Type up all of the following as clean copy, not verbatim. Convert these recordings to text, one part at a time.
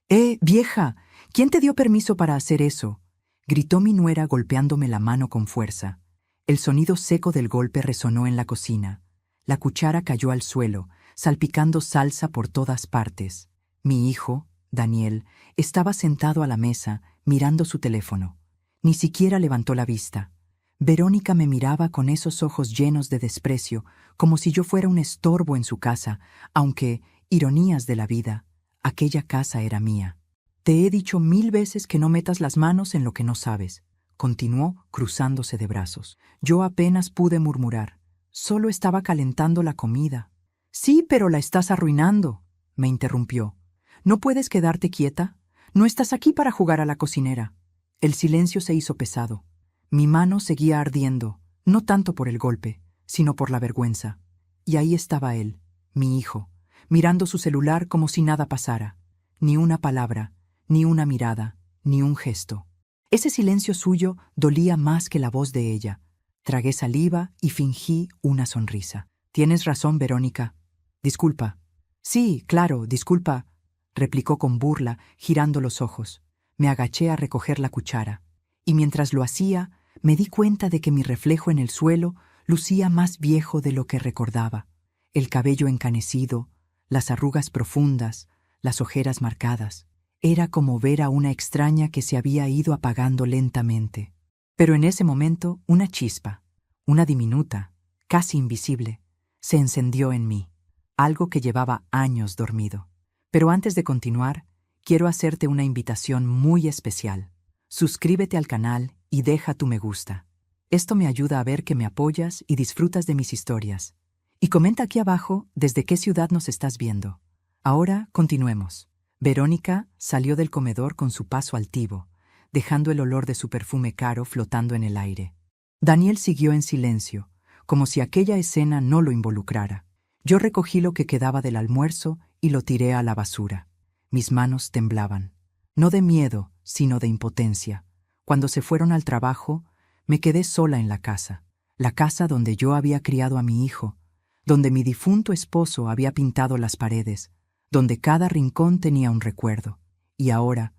Vieja! ¿Quién te dio permiso para hacer eso? Gritó mi nuera golpeándome la mano con fuerza. El sonido seco del golpe resonó en la cocina. La cuchara cayó al suelo, salpicando salsa por todas partes. Mi hijo, Daniel, estaba sentado a la mesa, mirando su teléfono. Ni siquiera levantó la vista. Verónica me miraba con esos ojos llenos de desprecio, como si yo fuera un estorbo en su casa, aunque, ironías de la vida, aquella casa era mía. Te he dicho 1000 veces que no metas las manos en lo que no sabes, continuó cruzándose de brazos. Yo apenas pude murmurar. Solo estaba calentando la comida. Sí, pero la estás arruinando, me interrumpió. ¿No puedes quedarte quieta? No estás aquí para jugar a la cocinera. El silencio se hizo pesado. Mi mano seguía ardiendo, no tanto por el golpe, sino por la vergüenza. Y ahí estaba él, mi hijo, mirando su celular como si nada pasara. Ni una palabra, ni una mirada, ni un gesto. Ese silencio suyo dolía más que la voz de ella. Tragué saliva y fingí una sonrisa. Tienes razón, Verónica. Disculpa. Sí, claro, disculpa, replicó con burla, girando los ojos. Me agaché a recoger la cuchara, y mientras lo hacía, me di cuenta de que mi reflejo en el suelo lucía más viejo de lo que recordaba. El cabello encanecido, las arrugas profundas, las ojeras marcadas. Era como ver a una extraña que se había ido apagando lentamente. Pero en ese momento, una chispa, una diminuta, casi invisible, se encendió en mí, algo que llevaba años dormido. Pero antes de continuar, quiero hacerte una invitación muy especial. Suscríbete al canal y deja tu me gusta. Esto me ayuda a ver que me apoyas y disfrutas de mis historias. Y comenta aquí abajo desde qué ciudad nos estás viendo. Ahora continuemos. Verónica salió del comedor con su paso altivo, dejando el olor de su perfume caro flotando en el aire. Daniel siguió en silencio, como si aquella escena no lo involucrara. Yo recogí lo que quedaba del almuerzo y lo tiré a la basura. Mis manos temblaban, no de miedo, sino de impotencia. Cuando se fueron al trabajo, me quedé sola en la casa donde yo había criado a mi hijo, donde mi difunto esposo había pintado las paredes, donde cada rincón tenía un recuerdo. Y ahora,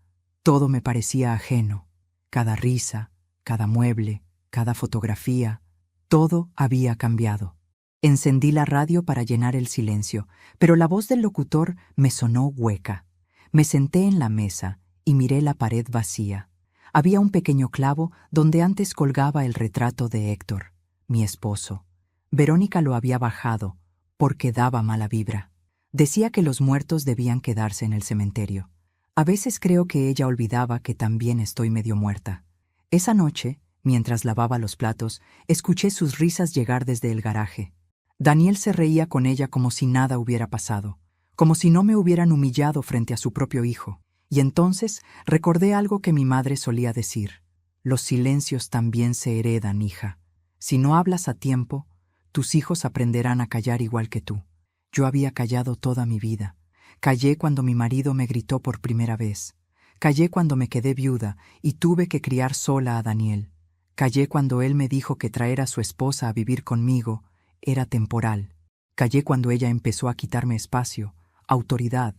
todo me parecía ajeno. Cada risa, cada mueble, cada fotografía, todo había cambiado. Encendí la radio para llenar el silencio, pero la voz del locutor me sonó hueca. Me senté en la mesa y miré la pared vacía. Había un pequeño clavo donde antes colgaba el retrato de Héctor, mi esposo. Verónica lo había bajado porque daba mala vibra. Decía que los muertos debían quedarse en el cementerio. A veces creo que ella olvidaba que también estoy medio muerta. Esa noche, mientras lavaba los platos, escuché sus risas llegar desde el garaje. Daniel se reía con ella como si nada hubiera pasado, como si no me hubieran humillado frente a su propio hijo. Y entonces recordé algo que mi madre solía decir. Los silencios también se heredan, hija. Si no hablas a tiempo, tus hijos aprenderán a callar igual que tú. Yo había callado toda mi vida. Callé cuando mi marido me gritó por primera vez. Callé cuando me quedé viuda y tuve que criar sola a Daniel. Callé cuando él me dijo que traer a su esposa a vivir conmigo era temporal. Callé cuando ella empezó a quitarme espacio, autoridad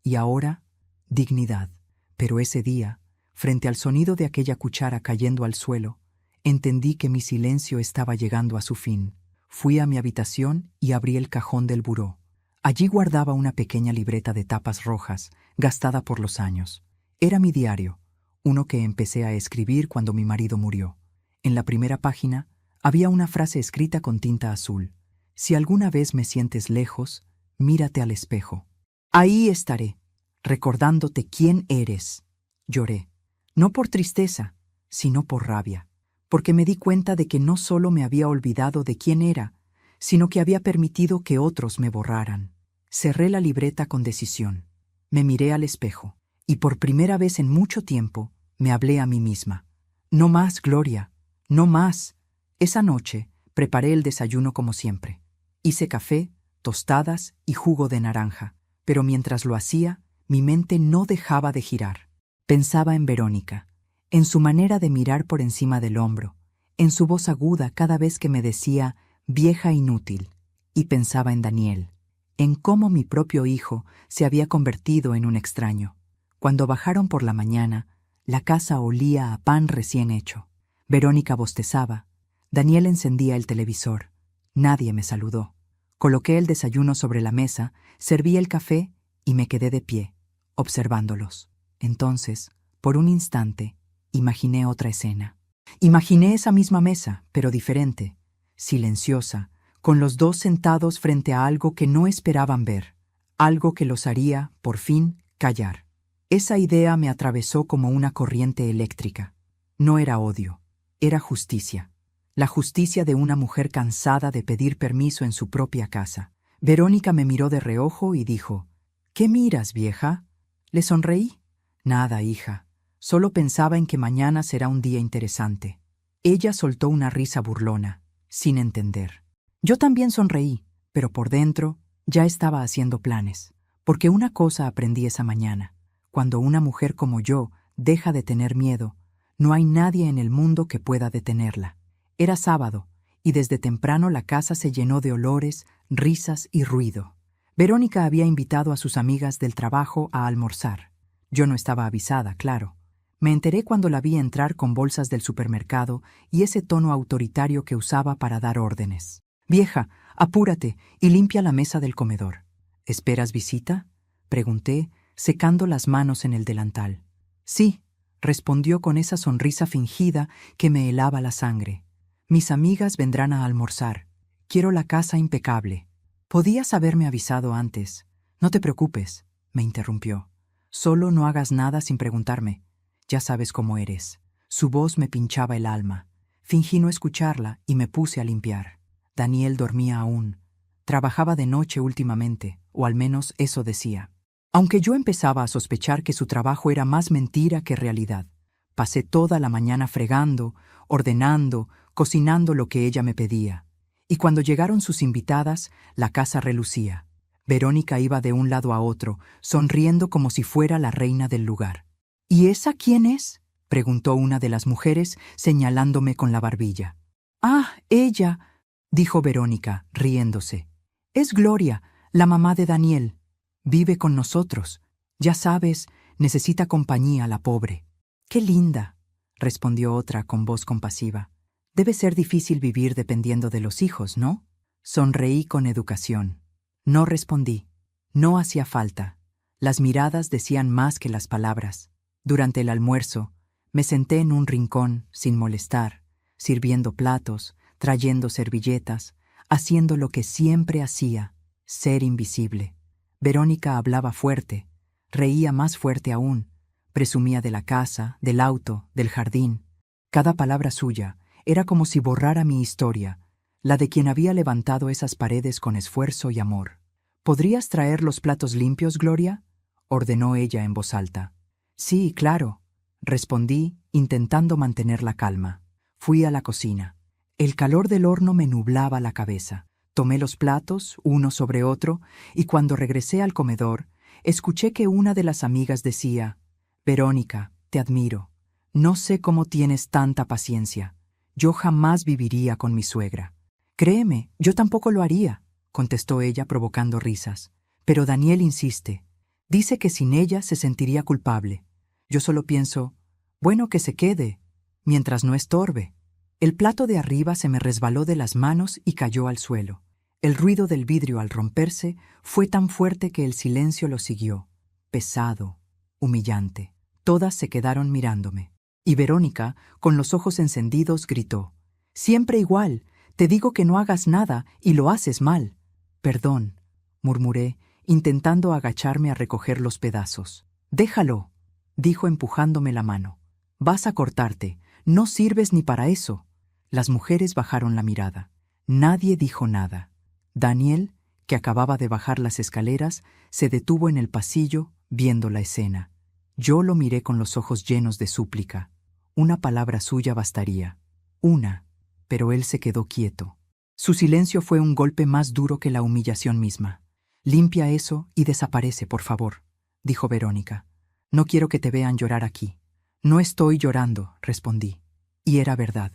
y ahora dignidad. Pero ese día, frente al sonido de aquella cuchara cayendo al suelo, entendí que mi silencio estaba llegando a su fin. Fui a mi habitación y abrí el cajón del buró. Allí guardaba una pequeña libreta de tapas rojas, gastada por los años. Era mi diario, uno que empecé a escribir cuando mi marido murió. En la primera página había una frase escrita con tinta azul. Si alguna vez me sientes lejos, mírate al espejo. Ahí estaré, recordándote quién eres. Lloré, no por tristeza, sino por rabia, porque me di cuenta de que no solo me había olvidado de quién era, sino que había permitido que otros me borraran. Cerré la libreta con decisión. Me miré al espejo, y por primera vez en mucho tiempo me hablé a mí misma. No más, Gloria, no más. Esa noche preparé el desayuno como siempre. Hice café, tostadas y jugo de naranja, pero mientras lo hacía, mi mente no dejaba de girar. Pensaba en Verónica, en su manera de mirar por encima del hombro, en su voz aguda cada vez que me decía «vieja inútil», y pensaba en Daniel, en cómo mi propio hijo se había convertido en un extraño. Cuando bajaron por la mañana, la casa olía a pan recién hecho. Verónica bostezaba. Daniel encendía el televisor. Nadie me saludó. Coloqué el desayuno sobre la mesa, serví el café y me quedé de pie, observándolos. Entonces, por un instante, imaginé otra escena. Imaginé esa misma mesa, pero diferente, silenciosa, con los dos sentados frente a algo que no esperaban ver, algo que los haría, por fin, callar. Esa idea me atravesó como una corriente eléctrica. No era odio, era justicia. La justicia de una mujer cansada de pedir permiso en su propia casa. Verónica me miró de reojo y dijo: «¿Qué miras, vieja?» Le sonreí. «Nada, hija. Solo pensaba en que mañana será un día interesante». Ella soltó una risa burlona, sin entender. Yo también sonreí, pero por dentro ya estaba haciendo planes. Porque una cosa aprendí esa mañana. Cuando una mujer como yo deja de tener miedo, no hay nadie en el mundo que pueda detenerla. Era sábado, y desde temprano la casa se llenó de olores, risas y ruido. Verónica había invitado a sus amigas del trabajo a almorzar. Yo no estaba avisada, claro. Me enteré cuando la vi entrar con bolsas del supermercado y ese tono autoritario que usaba para dar órdenes. «Vieja, apúrate y limpia la mesa del comedor». «¿Esperas visita?», pregunté, secando las manos en el delantal. «Sí», respondió con esa sonrisa fingida que me helaba la sangre. «Mis amigas vendrán a almorzar. Quiero la casa impecable». «Podías haberme avisado antes». «No te preocupes», me interrumpió. «Solo no hagas nada sin preguntarme. Ya sabes cómo eres». Su voz me pinchaba el alma. Fingí no escucharla y me puse a limpiar. Daniel dormía aún. Trabajaba de noche últimamente, o al menos eso decía. Aunque yo empezaba a sospechar que su trabajo era más mentira que realidad. Pasé toda la mañana fregando, ordenando, cocinando lo que ella me pedía. Y cuando llegaron sus invitadas, la casa relucía. Verónica iba de un lado a otro, sonriendo como si fuera la reina del lugar. «¿Y esa quién es?», preguntó una de las mujeres, señalándome con la barbilla. «Ah, ella», dijo Verónica, riéndose. «Es Gloria, la mamá de Daniel. Vive con nosotros. Ya sabes, necesita compañía la pobre». «Qué linda», respondió otra con voz compasiva. «Debe ser difícil vivir dependiendo de los hijos, ¿no?». Sonreí con educación. No respondí. No hacía falta. Las miradas decían más que las palabras. Durante el almuerzo, me senté en un rincón, sin molestar, sirviendo platos, trayendo servilletas, haciendo lo que siempre hacía, ser invisible. Verónica hablaba fuerte, reía más fuerte aún, presumía de la casa, del auto, del jardín. Cada palabra suya era como si borrara mi historia, la de quien había levantado esas paredes con esfuerzo y amor. «¿Podrías traer los platos limpios, Gloria?», ordenó ella en voz alta. «Sí, claro», respondí, intentando mantener la calma. Fui a la cocina. El calor del horno me nublaba la cabeza. Tomé los platos, uno sobre otro, y cuando regresé al comedor, escuché que una de las amigas decía: «Verónica, te admiro. No sé cómo tienes tanta paciencia. Yo jamás viviría con mi suegra». «Créeme, yo tampoco lo haría», contestó ella provocando risas. «Pero Daniel insiste. Dice que sin ella se sentiría culpable. Yo solo pienso, bueno, que se quede, mientras no estorbe». El plato de arriba se me resbaló de las manos y cayó al suelo. El ruido del vidrio al romperse fue tan fuerte que el silencio lo siguió, pesado, humillante. Todas se quedaron mirándome. Y Verónica, con los ojos encendidos, gritó: «Siempre igual, te digo que no hagas nada y lo haces mal». «Perdón», murmuré, intentando agacharme a recoger los pedazos. «Déjalo», dijo empujándome la mano. «Vas a cortarte, no sirves ni para eso». Las mujeres bajaron la mirada. Nadie dijo nada. Daniel, que acababa de bajar las escaleras, se detuvo en el pasillo, viendo la escena. Yo lo miré con los ojos llenos de súplica. Una palabra suya bastaría. Una, pero él se quedó quieto. Su silencio fue un golpe más duro que la humillación misma. «Limpia eso y desaparece, por favor», dijo Verónica. «No quiero que te vean llorar aquí». «No estoy llorando», respondí. Y era verdad.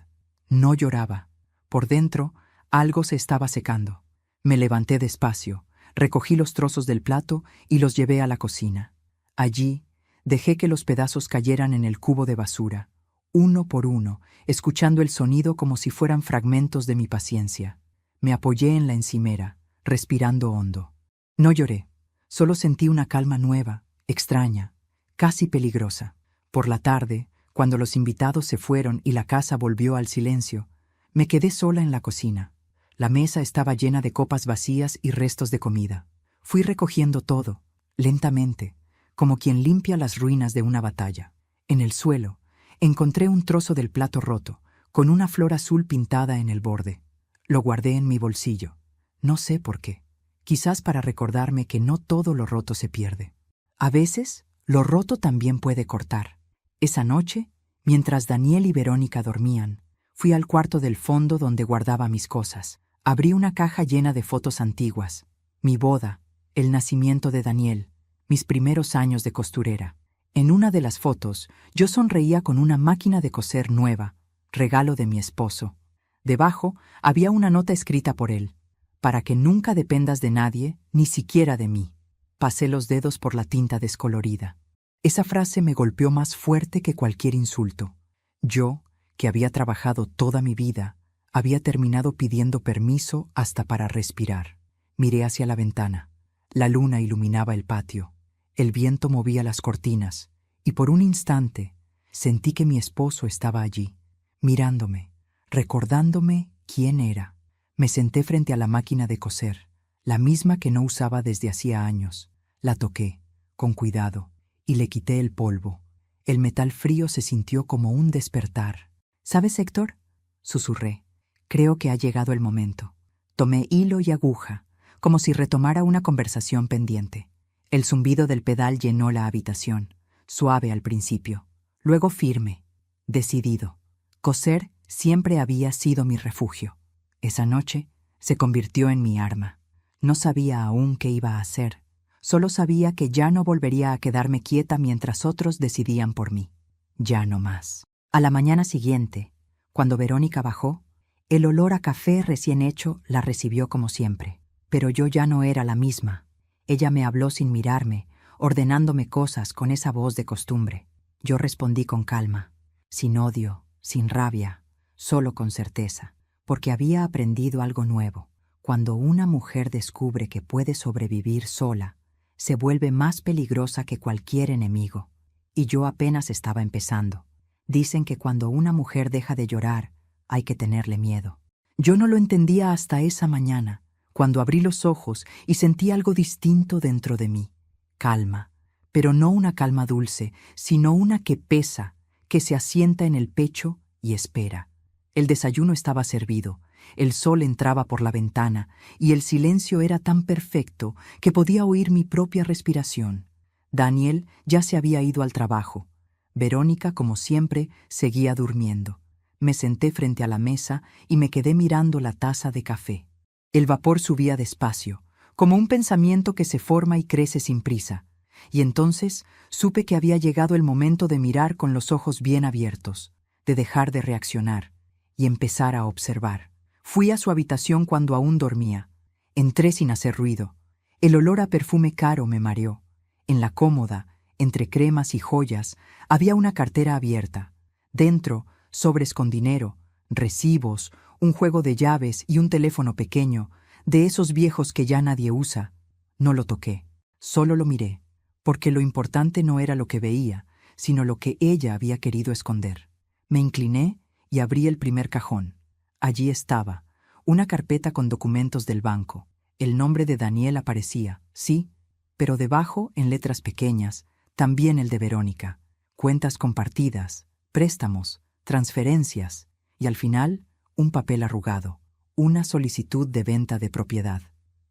No lloraba. Por dentro, algo se estaba secando. Me levanté despacio, recogí los trozos del plato y los llevé a la cocina. Allí, Dejé que los pedazos cayeran en el cubo de basura, uno por uno, escuchando el sonido como si fueran fragmentos de mi paciencia. Me apoyé en la encimera, respirando hondo. No lloré, solo sentí una calma nueva, extraña, casi peligrosa. Por la tarde, cuando los invitados se fueron y la casa volvió al silencio, me quedé sola en la cocina. La mesa estaba llena de copas vacías y restos de comida. Fui recogiendo todo, lentamente, como quien limpia las ruinas de una batalla. En el suelo, encontré un trozo del plato roto, con una flor azul pintada en el borde. Lo guardé en mi bolsillo. No sé por qué. Quizás para recordarme que no todo lo roto se pierde. A veces, lo roto también puede cortar. Esa noche, mientras Daniel y Verónica dormían, fui al cuarto del fondo donde guardaba mis cosas. Abrí una caja llena de fotos antiguas. Mi boda, el nacimiento de Daniel, mis primeros años de costurera. En una de las fotos, yo sonreía con una máquina de coser nueva, regalo de mi esposo. Debajo había una nota escrita por él: para que nunca dependas de nadie, ni siquiera de mí. Pasé los dedos por la tinta descolorida. Esa frase me golpeó más fuerte que cualquier insulto. Yo, que había trabajado toda mi vida, había terminado pidiendo permiso hasta para respirar. Miré hacia la ventana. La luna iluminaba el patio. El viento movía las cortinas, y por un instante sentí que mi esposo estaba allí, mirándome, recordándome quién era. Me senté frente a la máquina de coser, la misma que no usaba desde hacía años. La toqué, con cuidado, y le quité el polvo. El metal frío se sintió como un despertar. ¿Sabes, Héctor?, susurré. Creo que ha llegado el momento. Tomé hilo y aguja, como si retomara una conversación pendiente. El zumbido del pedal llenó la habitación, suave al principio, luego firme, decidido. Coser siempre había sido mi refugio. Esa noche se convirtió en mi arma. No sabía aún qué iba a hacer. Solo sabía que ya no volvería a quedarme quieta mientras otros decidían por mí. Ya no más. A la mañana siguiente, cuando Verónica bajó, el olor a café recién hecho la recibió como siempre. Pero yo ya no era la misma. Ella me habló sin mirarme, ordenándome cosas con esa voz de costumbre. Yo respondí con calma, sin odio, sin rabia, solo con certeza, porque había aprendido algo nuevo. Cuando una mujer descubre que puede sobrevivir sola, se vuelve más peligrosa que cualquier enemigo. Y yo apenas estaba empezando. Dicen que cuando una mujer deja de llorar, hay que tenerle miedo. Yo no lo entendía hasta esa mañana, cuando abrí los ojos y sentí algo distinto dentro de mí. Calma, pero no una calma dulce, sino una que pesa, que se asienta en el pecho y espera. El desayuno estaba servido, el sol entraba por la ventana y el silencio era tan perfecto que podía oír mi propia respiración. Daniel ya se había ido al trabajo. Verónica, como siempre, seguía durmiendo. Me senté frente a la mesa y me quedé mirando la taza de café. El vapor subía despacio, como un pensamiento que se forma y crece sin prisa, y entonces supe que había llegado el momento de mirar con los ojos bien abiertos, de dejar de reaccionar y empezar a observar. Fui a su habitación cuando aún dormía. Entré sin hacer ruido. El olor a perfume caro me mareó. En la cómoda, entre cremas y joyas, había una cartera abierta. Dentro, sobres con dinero, recibos, un juego de llaves y un teléfono pequeño, de esos viejos que ya nadie usa. No lo toqué, solo lo miré, porque lo importante no era lo que veía, sino lo que ella había querido esconder. Me incliné y abrí el primer cajón. Allí estaba, una carpeta con documentos del banco. El nombre de Daniel aparecía, sí, pero debajo, en letras pequeñas, también el de Verónica. Cuentas compartidas, préstamos, transferencias, y al final, un papel arrugado, una solicitud de venta de propiedad.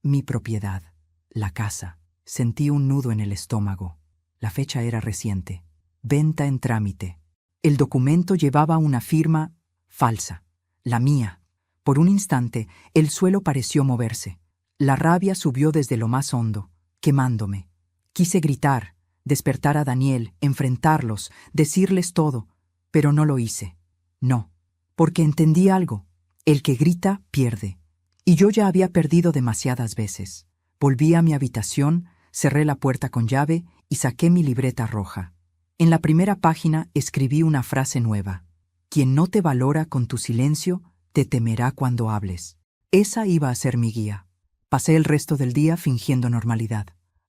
Mi propiedad, la casa. Sentí un nudo en el estómago. La fecha era reciente. Venta en trámite. El documento llevaba una firma falsa, la mía. Por un instante, el suelo pareció moverse. La rabia subió desde lo más hondo, quemándome. Quise gritar, despertar a Daniel, enfrentarlos, decirles todo, pero no lo hice. No, porque entendí algo. El que grita, pierde. Y yo ya había perdido demasiadas veces. Volví a mi habitación, cerré la puerta con llave y saqué mi libreta roja. En la primera página escribí una frase nueva. Quien no te valora con tu silencio, te temerá cuando hables. Esa iba a ser mi guía. Pasé el resto del día fingiendo normalidad.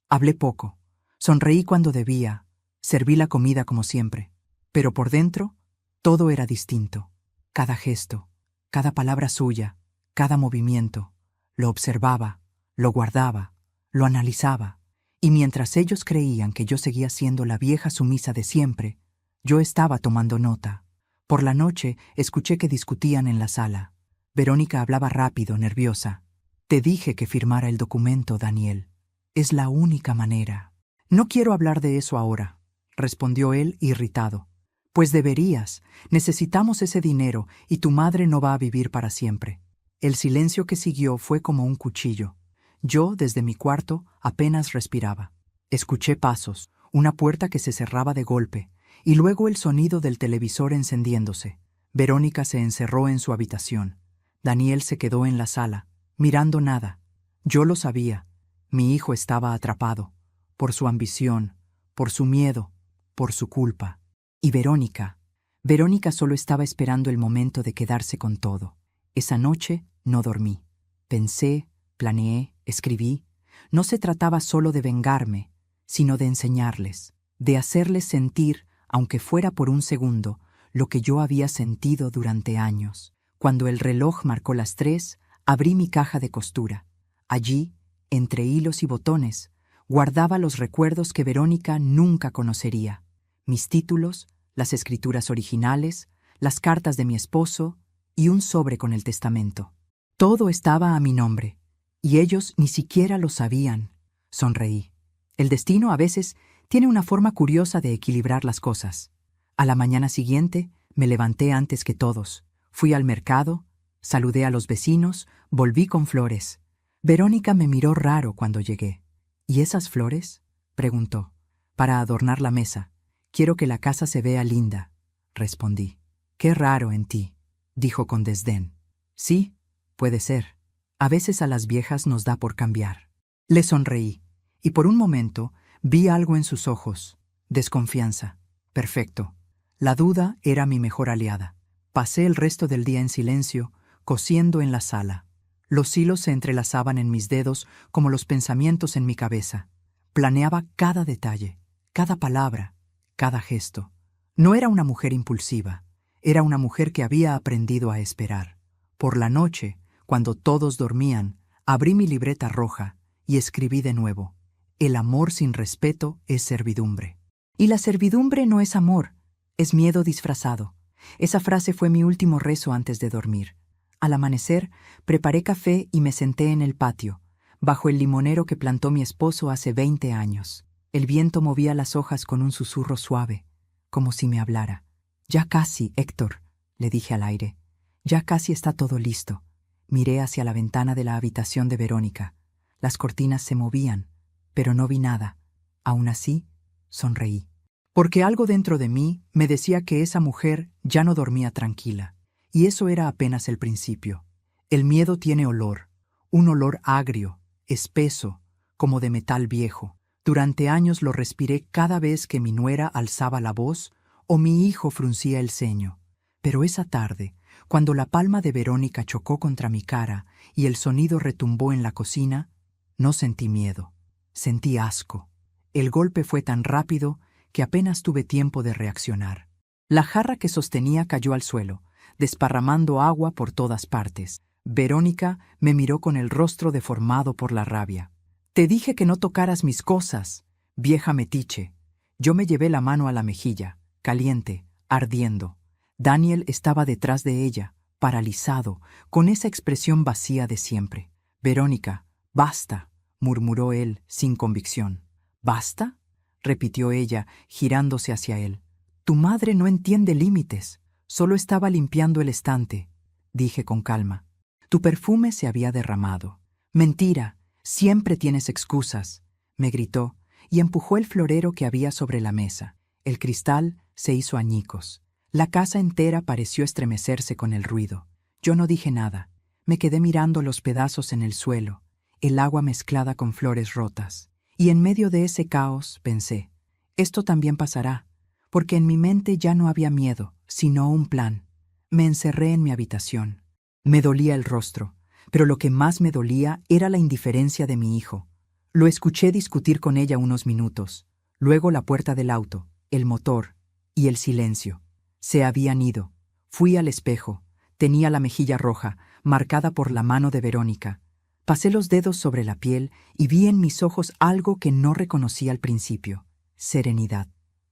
Hablé poco. Sonreí cuando debía. Serví la comida como siempre. Pero por dentro, todo era distinto. Cada gesto, cada palabra suya, cada movimiento. Lo observaba, lo guardaba, lo analizaba. Y mientras ellos creían que yo seguía siendo la vieja sumisa de siempre, yo estaba tomando nota. Por la noche escuché que discutían en la sala. Verónica hablaba rápido, nerviosa. Te dije que firmara el documento, Daniel. Es la única manera. No quiero hablar de eso ahora, respondió él, irritado. Pues deberías. Necesitamos ese dinero y tu madre no va a vivir para siempre. El silencio que siguió fue como un cuchillo. Yo, desde mi cuarto, apenas respiraba. Escuché pasos, una puerta que se cerraba de golpe, y luego el sonido del televisor encendiéndose. Verónica se encerró en su habitación. Daniel se quedó en la sala, mirando nada. Yo lo sabía. Mi hijo estaba atrapado, por su ambición, por su miedo, por su culpa. Y Verónica solo estaba esperando el momento de quedarse con todo. Esa noche no dormí. Pensé, planeé, escribí. No se trataba solo de vengarme, sino de enseñarles, de hacerles sentir, aunque fuera por un segundo, lo que yo había sentido durante años. Cuando el reloj marcó las 3, abrí mi caja de costura. Allí, entre hilos y botones, guardaba los recuerdos que Verónica nunca conocería. Mis títulos, las escrituras originales, las cartas de mi esposo y un sobre con el testamento. Todo estaba a mi nombre, y ellos ni siquiera lo sabían. Sonreí. El destino a veces tiene una forma curiosa de equilibrar las cosas. A la mañana siguiente me levanté antes que todos. Fui al mercado, saludé a los vecinos, volví con flores. Verónica me miró raro cuando llegué. ¿Y esas flores?, preguntó. Para adornar la mesa. Quiero que la casa se vea linda, respondí. Qué raro en ti, dijo con desdén. Sí, puede ser. A veces a las viejas nos da por cambiar. Le sonreí, y por un momento vi algo en sus ojos. Desconfianza. Perfecto. La duda era mi mejor aliada. Pasé el resto del día en silencio, cosiendo en la sala. Los hilos se entrelazaban en mis dedos como los pensamientos en mi cabeza. Planeaba cada detalle, cada palabra, cada gesto. No era una mujer impulsiva, era una mujer que había aprendido a esperar. Por la noche, cuando todos dormían, abrí mi libreta roja y escribí de nuevo. El amor sin respeto es servidumbre. Y la servidumbre no es amor, es miedo disfrazado. Esa frase fue mi último rezo antes de dormir. Al amanecer, preparé café y me senté en el patio, bajo el limonero que plantó mi esposo hace 20 años. El viento movía las hojas con un susurro suave, como si me hablara. Ya casi, Héctor, le dije al aire. Ya casi está todo listo. Miré hacia la ventana de la habitación de Verónica. Las cortinas se movían, pero no vi nada. Aún así, sonreí. Porque algo dentro de mí me decía que esa mujer ya no dormía tranquila. Y eso era apenas el principio. El miedo tiene olor, un olor agrio, espeso, como de metal viejo. Durante años lo respiré cada vez que mi nuera alzaba la voz o mi hijo fruncía el ceño. Pero esa tarde, cuando la palma de Verónica chocó contra mi cara y el sonido retumbó en la cocina, no sentí miedo, sentí asco. El golpe fue tan rápido que apenas tuve tiempo de reaccionar. La jarra que sostenía cayó al suelo, desparramando agua por todas partes. Verónica me miró con el rostro deformado por la rabia. Te dije que no tocaras mis cosas, vieja metiche. Yo me llevé la mano a la mejilla, caliente, ardiendo. Daniel estaba detrás de ella, paralizado, con esa expresión vacía de siempre. Verónica, basta, murmuró él, sin convicción. ¿Basta?, repitió ella, girándose hacia él. Tu madre no entiende límites. Solo estaba limpiando el estante, dije con calma. Tu perfume se había derramado. Mentira, siempre tienes excusas, me gritó, y empujó el florero que había sobre la mesa. El cristal se hizo añicos. La casa entera pareció estremecerse con el ruido. Yo no dije nada. Me quedé mirando los pedazos en el suelo, el agua mezclada con flores rotas. Y en medio de ese caos pensé, esto también pasará. porque en mi mente ya no había miedo, sino un plan. Me encerré en mi habitación. Me dolía el rostro, pero lo que más me dolía era la indiferencia de mi hijo. Lo escuché discutir con ella unos minutos, luego la puerta del auto, el motor y el silencio. Se habían ido. Fui al espejo. Tenía la mejilla roja, marcada por la mano de Verónica. Pasé los dedos sobre la piel y vi en mis ojos algo que no reconocí al principio. Serenidad.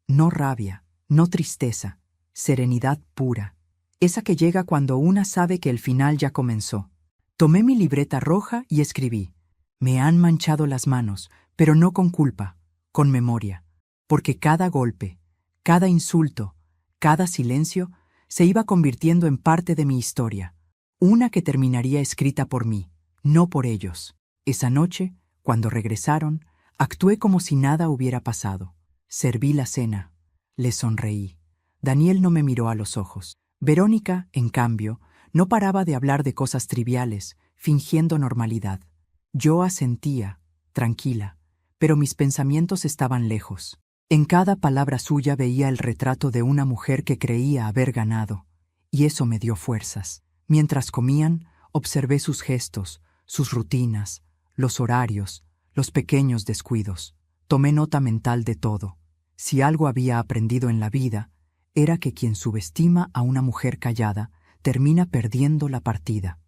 No rabia, no tristeza. Serenidad pura. Esa que llega cuando una sabe que el final ya comenzó. Tomé mi libreta roja y escribí. Me han manchado las manos, pero no con culpa, con memoria. Porque cada golpe, cada insulto, cada silencio se iba convirtiendo en parte de mi historia. Una que terminaría escrita por mí, no por ellos. Esa noche, cuando regresaron, actué como si nada hubiera pasado. Serví la cena. Les sonreí. Daniel no me miró a los ojos. Verónica, en cambio, no paraba de hablar de cosas triviales, fingiendo normalidad. Yo asentía, tranquila, pero mis pensamientos estaban lejos. En cada palabra suya veía el retrato de una mujer que creía haber ganado, y eso me dio fuerzas. Mientras comían, observé sus gestos, sus rutinas, los horarios, los pequeños descuidos. Tomé nota mental de todo. Si algo había aprendido en la vida, era que quien subestima a una mujer callada termina perdiendo la partida.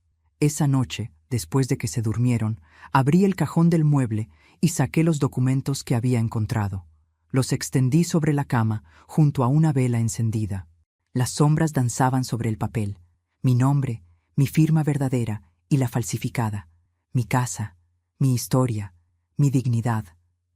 Esa noche, después de que se durmieron, abrí el cajón del mueble y saqué los documentos que había encontrado. Los extendí sobre la cama, junto a una vela encendida. Las sombras danzaban sobre el papel. Mi nombre, mi firma verdadera y la falsificada. Mi casa, mi historia, mi dignidad.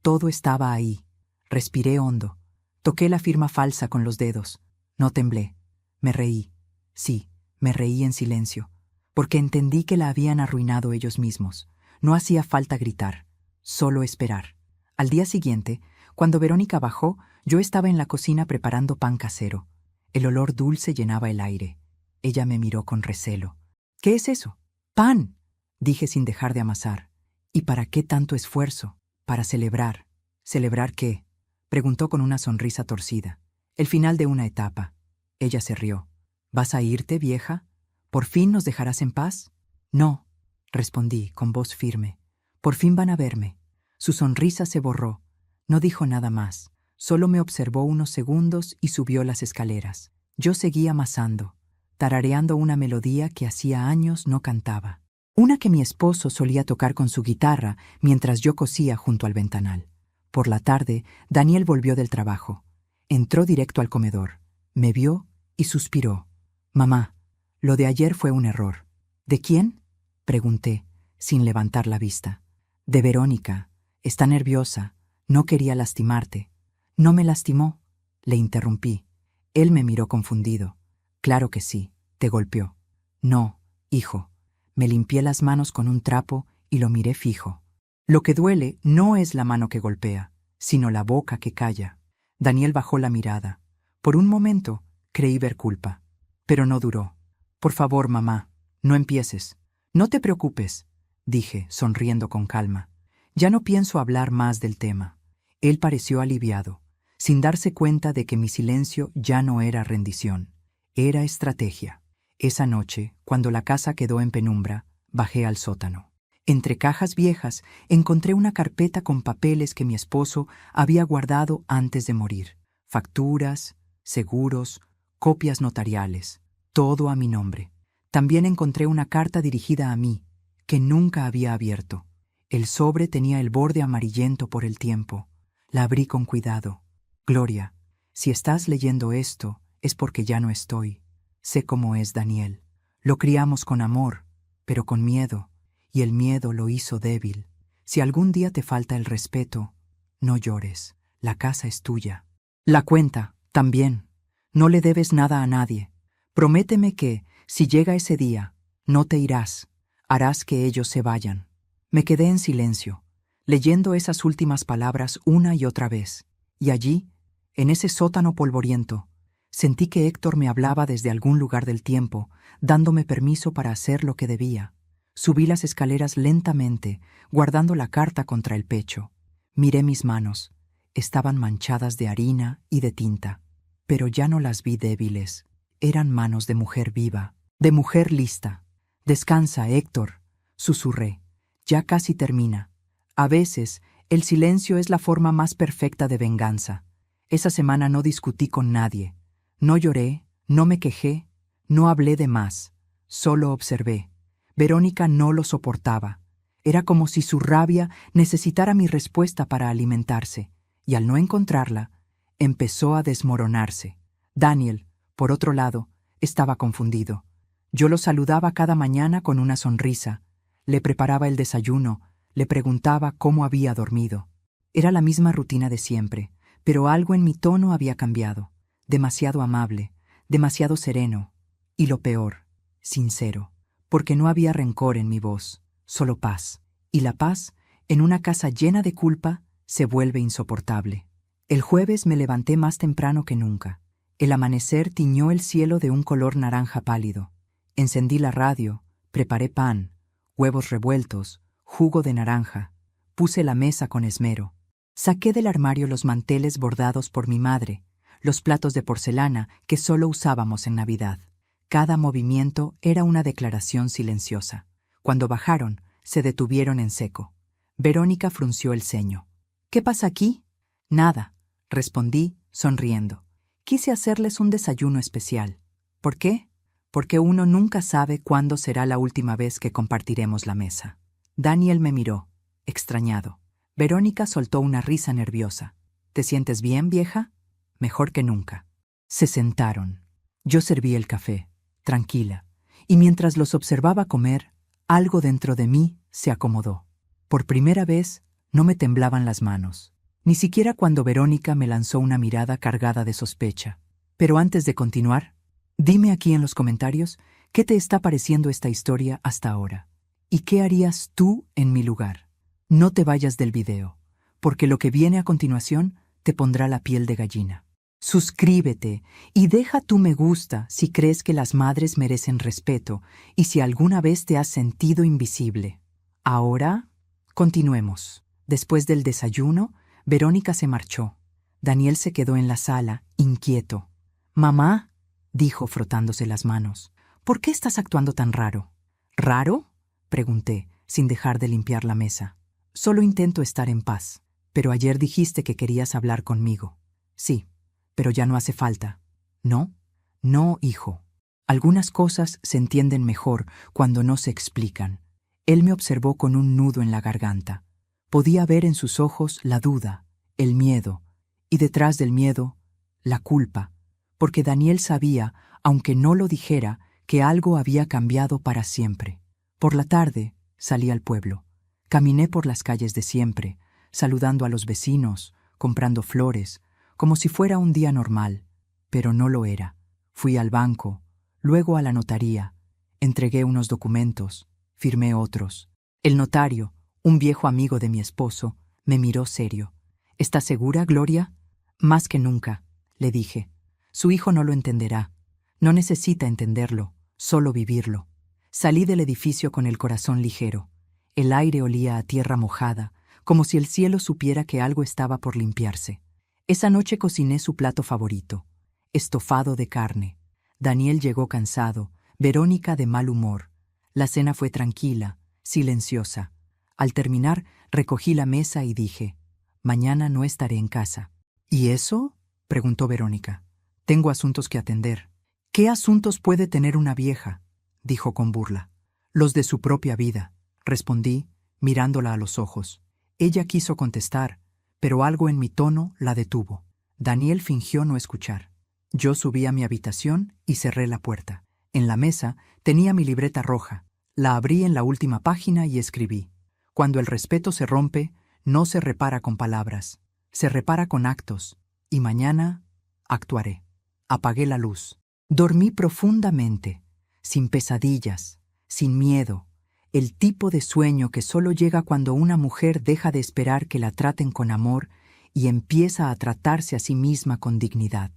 Todo estaba ahí. Respiré hondo. Toqué la firma falsa con los dedos. No temblé. Me reí. Sí, me reí en silencio, porque entendí que la habían arruinado ellos mismos. No hacía falta gritar, solo esperar. Al día siguiente, cuando Verónica bajó, yo estaba en la cocina preparando pan casero. El olor dulce llenaba el aire. Ella me miró con recelo. «¿Qué es eso?» «¡Pan!», dije sin dejar de amasar. «¿Y para qué tanto esfuerzo?» «Para celebrar». «¿Celebrar qué?», preguntó con una sonrisa torcida. «El final de una etapa». Ella se rió. «¿Vas a irte, vieja? ¿Por fin nos dejarás en paz?» «No», respondí con voz firme. «Por fin van a verme». Su sonrisa se borró. No dijo nada más. Solo me observó unos segundos y subió las escaleras. Yo seguí amasando, tarareando una melodía que hacía años no cantaba. Una que mi esposo solía tocar con su guitarra mientras yo cosía junto al ventanal. Por la tarde, Daniel volvió del trabajo. Entró directo al comedor. Me vio y suspiró. «Mamá, lo de ayer fue un error». «¿De quién?», pregunté, sin levantar la vista. «De Verónica. Está nerviosa. No quería lastimarte». «No me lastimó», le interrumpí. Él me miró confundido. «Claro que sí, te golpeó». «No, hijo». Me limpié las manos con un trapo y lo miré fijo. Lo que duele no es la mano que golpea, sino la boca que calla. Daniel bajó la mirada. Por un momento creí ver culpa, pero no duró. «Por favor, mamá, no empieces». «No te preocupes», dije, sonriendo con calma. «Ya no pienso hablar más del tema». Él pareció aliviado, sin darse cuenta de que mi silencio ya no era rendición, era estrategia. Esa noche, cuando la casa quedó en penumbra, bajé al sótano. Entre cajas viejas encontré una carpeta con papeles que mi esposo había guardado antes de morir. Facturas, seguros, copias notariales, todo a mi nombre. También encontré una carta dirigida a mí, que nunca había abierto. El sobre tenía el borde amarillento por el tiempo. La abrí con cuidado. «Gloria, si estás leyendo esto, es porque ya no estoy. Sé cómo es Daniel. Lo criamos con amor, pero con miedo, y el miedo lo hizo débil. Si algún día te falta el respeto, no llores. La casa es tuya. La cuenta, también. No le debes nada a nadie. Prométeme que, si llega ese día, no te irás. Harás que ellos se vayan». Me quedé en silencio, leyendo esas últimas palabras una y otra vez, y allí, en ese sótano polvoriento, sentí que Héctor me hablaba desde algún lugar del tiempo, dándome permiso para hacer lo que debía. Subí las escaleras lentamente, guardando la carta contra el pecho. Miré mis manos. Estaban manchadas de harina y de tinta. Pero ya no las vi débiles. Eran manos de mujer viva, de mujer lista. «Descansa, Héctor», susurré. «Ya casi termina». A veces, el silencio es la forma más perfecta de venganza. Esa semana no discutí con nadie. No lloré, no me quejé, no hablé de más. Solo observé. Verónica no lo soportaba. Era como si su rabia necesitara mi respuesta para alimentarse, y al no encontrarla, empezó a desmoronarse. Daniel, por otro lado, estaba confundido. Yo lo saludaba cada mañana con una sonrisa, le preparaba el desayuno, le preguntaba cómo había dormido. Era la misma rutina de siempre, pero algo en mi tono había cambiado. Demasiado amable, demasiado sereno, y lo peor, sincero, porque no había rencor en mi voz, solo paz. Y la paz, en una casa llena de culpa, se vuelve insoportable. El jueves me levanté más temprano que nunca. El amanecer tiñó el cielo de un color naranja pálido. Encendí la radio, preparé pan, huevos revueltos, jugo de naranja. Puse la mesa con esmero. Saqué del armario los manteles bordados por mi madre, los platos de porcelana que solo usábamos en Navidad. Cada movimiento era una declaración silenciosa. Cuando bajaron, se detuvieron en seco. Verónica frunció el ceño. «¿Qué pasa aquí?» «Nada», respondí, sonriendo. Quise hacerles un desayuno especial. ¿Por qué? Porque uno nunca sabe cuándo será la última vez que compartiremos la mesa. Daniel me miró, extrañado. Verónica soltó una risa nerviosa. «¿Te sientes bien, vieja?» «Mejor que nunca». Se sentaron. Yo serví el café, tranquila, y mientras los observaba comer, algo dentro de mí se acomodó. Por primera vez, no me temblaban las manos, ni siquiera cuando Verónica me lanzó una mirada cargada de sospecha. Pero antes de continuar, dime aquí en los comentarios qué te está pareciendo esta historia hasta ahora. ¿Y qué harías tú en mi lugar? No te vayas del video, porque lo que viene a continuación te pondrá la piel de gallina. Suscríbete y deja tu me gusta si crees que las madres merecen respeto y si alguna vez te has sentido invisible. Ahora, continuemos. Después del desayuno, Verónica se marchó. Daniel se quedó en la sala, inquieto. «Mamá», dijo frotándose las manos, «¿por qué estás actuando tan raro?» «¿Raro?», pregunté, sin dejar de limpiar la mesa. «Solo intento estar en paz. Pero ayer dijiste que querías hablar conmigo». «Sí, pero ya no hace falta». «¿No?» «No, hijo. Algunas cosas se entienden mejor cuando no se explican». Él me observó con un nudo en la garganta. Podía ver en sus ojos la duda, el miedo, y detrás del miedo, la culpa, porque Daniel sabía, aunque no lo dijera, que algo había cambiado para siempre. Por la tarde salí al pueblo. Caminé por las calles de siempre, saludando a los vecinos, comprando flores, como si fuera un día normal, pero no lo era. Fui al banco, luego a la notaría, entregué unos documentos, firmé otros. El notario, un viejo amigo de mi esposo, me miró serio. ¿Estás segura, Gloria? Más que nunca, le dije. Su hijo no lo entenderá. No necesita entenderlo, solo vivirlo. Salí del edificio con el corazón ligero. El aire olía a tierra mojada, como si el cielo supiera que algo estaba por limpiarse. Esa noche cociné su plato favorito, estofado de carne. Daniel llegó cansado, Verónica de mal humor. La cena fue tranquila, silenciosa. Al terminar, recogí la mesa y dije, «Mañana no estaré en casa». «¿Y eso?», preguntó Verónica. «Tengo asuntos que atender». «¿Qué asuntos puede tener una vieja?», dijo con burla. «Los de su propia vida», respondí, mirándola a los ojos. Ella quiso contestar, pero algo en mi tono la detuvo. Daniel fingió no escuchar. Yo subí a mi habitación y cerré la puerta. En la mesa tenía mi libreta roja. La abrí en la última página y escribí: «Cuando el respeto se rompe, no se repara con palabras, se repara con actos, y mañana actuaré». Apagué la luz. Dormí profundamente, sin pesadillas, sin miedo, el tipo de sueño que solo llega cuando una mujer deja de esperar que la traten con amor y empieza a tratarse a sí misma con dignidad.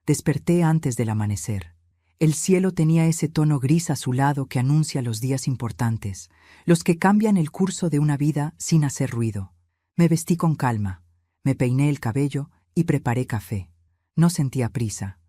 Desperté antes del amanecer. El cielo tenía ese tono gris azulado que anuncia los días importantes, los que cambian el curso de una vida sin hacer ruido. Me vestí con calma, me peiné el cabello y preparé café. No sentía prisa,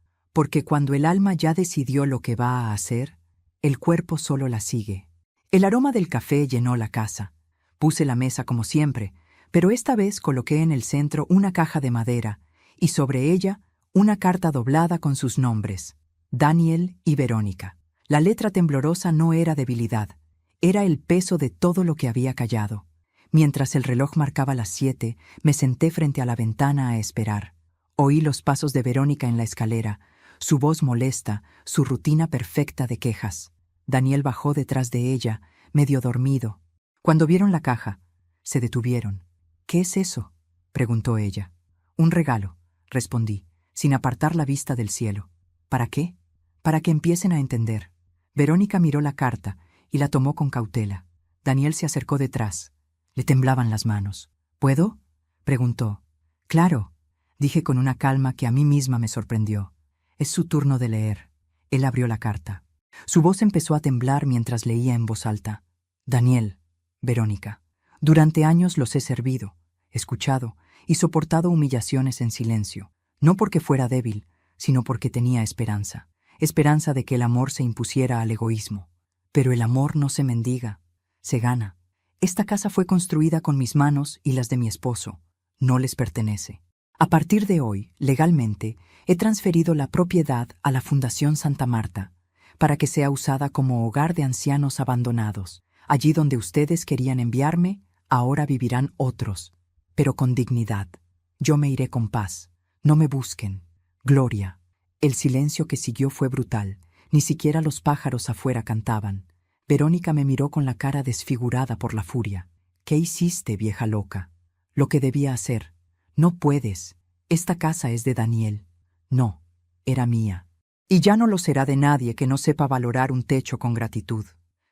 porque cuando el alma ya decidió lo que va a hacer, el cuerpo solo la sigue. El aroma del café llenó la casa. Puse la mesa como siempre, pero esta vez coloqué en el centro una caja de madera y sobre ella una carta doblada con sus nombres, Daniel y Verónica. La letra temblorosa no era debilidad, era el peso de todo lo que había callado. Mientras el reloj marcaba las 7, me senté frente a la ventana a esperar. Oí los pasos de Verónica en la escalera, su voz molesta, su rutina perfecta de quejas. Daniel bajó detrás de ella, medio dormido. Cuando vieron la caja, se detuvieron. «¿Qué es eso?», preguntó ella. «Un regalo», respondí, sin apartar la vista del cielo. «¿Para qué?». «Para que empiecen a entender». Verónica miró la carta y la tomó con cautela. Daniel se acercó detrás. Le temblaban las manos. «¿Puedo?», preguntó. «Claro», dije con una calma que a mí misma me sorprendió. «Es su turno de leer». Él abrió la carta. Su voz empezó a temblar mientras leía en voz alta. «Daniel, Verónica, durante años los he servido, escuchado y soportado humillaciones en silencio, no porque fuera débil, sino porque tenía esperanza. Esperanza de que el amor se impusiera al egoísmo. Pero el amor no se mendiga, se gana. Esta casa fue construida con mis manos y las de mi esposo. No les pertenece. A partir de hoy, legalmente, he transferido la propiedad a la Fundación Santa Marta, para que sea usada como hogar de ancianos abandonados. Allí donde ustedes querían enviarme, ahora vivirán otros, pero con dignidad. Yo me iré con paz. No me busquen. Gloria». El silencio que siguió fue brutal. Ni siquiera los pájaros afuera cantaban. Verónica me miró con la cara desfigurada por la furia. «¿Qué hiciste, vieja loca?». «Lo que debía hacer». «No puedes. Esta casa es de Daniel». «No, era mía. Y ya no lo será de nadie que no sepa valorar un techo con gratitud».